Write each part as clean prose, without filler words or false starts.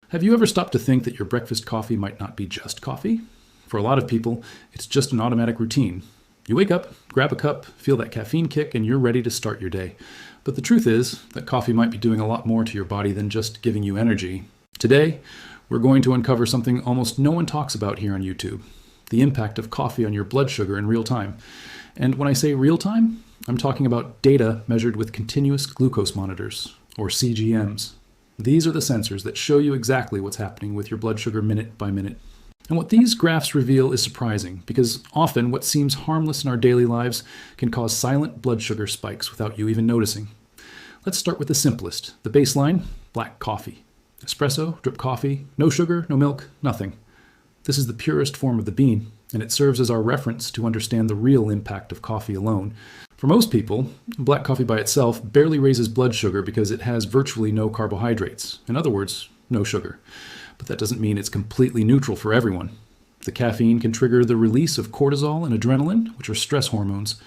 Have you ever stopped to think that your breakfast coffee might not be just coffee? For a lot of people, it's just an automatic routine. You wake up, grab a cup, feel that caffeine kick, and you're ready to start your day. But the truth is that coffee might be doing a lot more to your body than just giving you energy. Today, we're going to uncover something almost no one talks about here on YouTube: the impact of coffee on your blood sugar in real time. And when I say real time, I'm talking about data measured with continuous glucose monitors, or CGMs. These are the sensors that show you exactly what's happening with your blood sugar minute by minute. And what these graphs reveal is surprising, because often what seems harmless in our daily lives can cause silent blood sugar spikes without you even noticing. Let's start with the simplest, the baseline: black coffee. Espresso, drip coffee, no sugar, no milk, nothing. This is the purest form of the bean, and it serves as our reference to understand the real impact of coffee alone. For most people, black coffee by itself barely raises blood sugar because it has virtually no carbohydrates. In other words, no sugar. But that doesn't mean it's completely neutral for everyone. The caffeine can trigger the release of cortisol and adrenaline, which are stress hormones.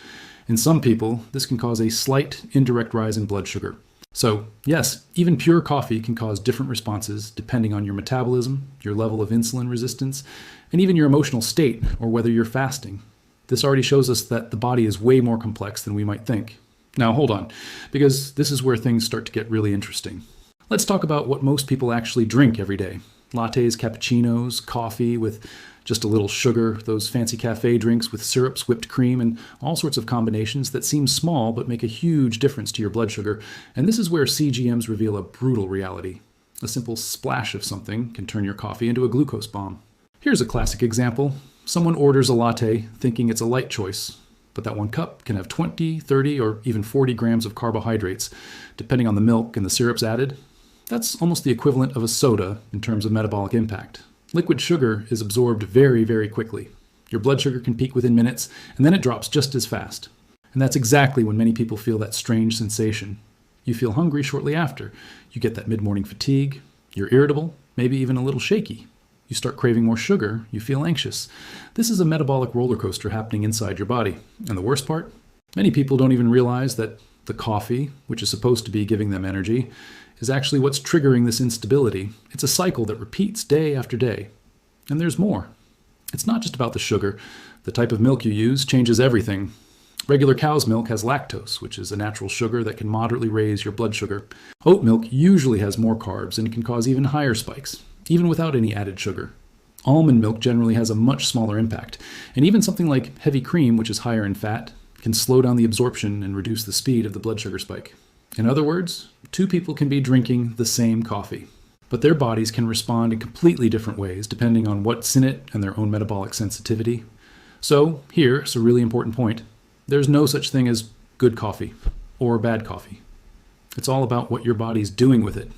In some people, this can cause a slight indirect rise in blood sugar. So, yes, even pure coffee can cause different responses depending on your metabolism, your level of insulin resistance, and even your emotional state, or whether you're fasting. This already shows us that the body is way more complex than we might think. Now hold on, because this is where things start to get really interesting. Let's talk about what most people actually drink every day. Lattes, cappuccinos, coffee with just a little sugar, those fancy cafe drinks with syrups, whipped cream, and all sorts of combinations that seem small but make a huge difference to your blood sugar. And this is where CGMs reveal a brutal reality. A simple splash of something can turn your coffee into a glucose bomb. Here's a classic example. Someone orders a latte thinking it's a light choice, but that one cup can have 20, 30, or even 40 grams of carbohydrates, depending on the milk and the syrups added. That's almost the equivalent of a soda in terms of metabolic impact. Liquid sugar is absorbed very, very quickly. Your blood sugar can peak within minutes, and then it drops just as fast. And that's exactly when many people feel that strange sensation. You feel hungry shortly after. You get that mid-morning fatigue. You're irritable, maybe even a little shaky. You start craving more sugar, you feel anxious. This is a metabolic roller coaster happening inside your body. And the worst part? Many people don't even realize that the coffee, which is supposed to be giving them energy, is actually what's triggering this instability. It's a cycle that repeats day after day. And there's more. It's not just about the sugar. The type of milk you use changes everything. Regular cow's milk has lactose, which is a natural sugar that can moderately raise your blood sugar. Oat milk usually has more carbs and can cause even higher spikes, even without any added sugar. Almond milk generally has a much smaller impact, and even something like heavy cream, which is higher in fat, can slow down the absorption and reduce the speed of the blood sugar spike. In other words, two people can be drinking the same coffee, but their bodies can respond in completely different ways depending on what's in it and their own metabolic sensitivity. So here's a really important point. There's no such thing as good coffee or bad coffee. It's all about what your body's doing with it.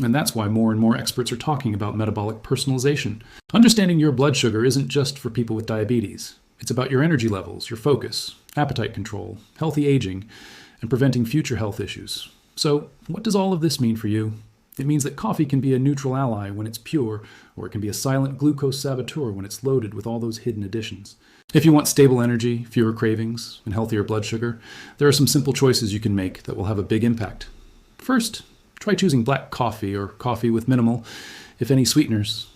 And that's why more and more experts are talking about metabolic personalization. Understanding your blood sugar isn't just for people with diabetes. It's about your energy levels, your focus, appetite control, healthy aging, and preventing future health issues. So, what does all of this mean for you? It means that coffee can be a neutral ally when it's pure, or it can be a silent glucose saboteur when it's loaded with all those hidden additions. If you want stable energy, fewer cravings, and healthier blood sugar, there are some simple choices you can make that will have a big impact. First, try choosing black coffee or coffee with minimal, if any, sweeteners.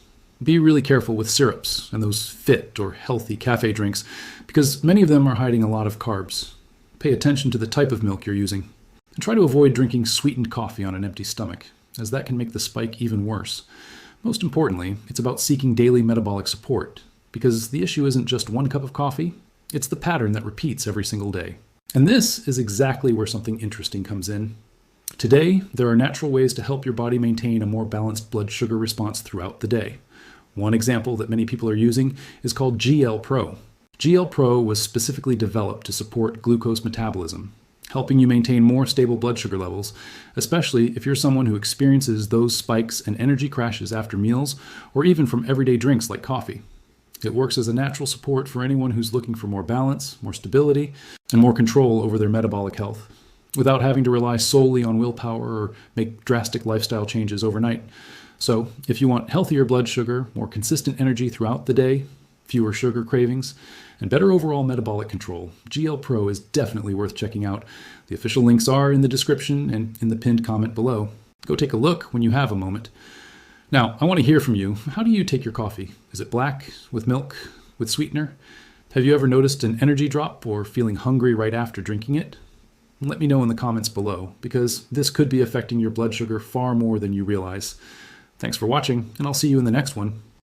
Be really careful with syrups and those fit or healthy cafe drinks, because many of them are hiding a lot of carbs. Pay attention to the type of milk you're using. And try to avoid drinking sweetened coffee on an empty stomach, as that can make the spike even worse. Most importantly, it's about seeking daily metabolic support, because the issue isn't just one cup of coffee, it's the pattern that repeats every single day. And this is exactly where something interesting comes in. Today, there are natural ways to help your body maintain a more balanced blood sugar response throughout the day. One example that many people are using is called GL Pro. GL Pro was specifically developed to support glucose metabolism, helping you maintain more stable blood sugar levels, especially if you're someone who experiences those spikes and energy crashes after meals or even from everyday drinks like coffee. It works as a natural support for anyone who's looking for more balance, more stability, and more control over their metabolic health, without having to rely solely on willpower or make drastic lifestyle changes overnight. So, if you want healthier blood sugar, more consistent energy throughout the day, fewer sugar cravings, and better overall metabolic control, GL Pro is definitely worth checking out. The official links are in the description and in the pinned comment below. Go take a look when you have a moment. Now, I want to hear from you. How do you take your coffee? Is it black, with milk, with sweetener? Have you ever noticed an energy drop or feeling hungry right after drinking it? Let me know in the comments below, because this could be affecting your blood sugar far more than you realize. Thanks for watching, and I'll see you in the next one.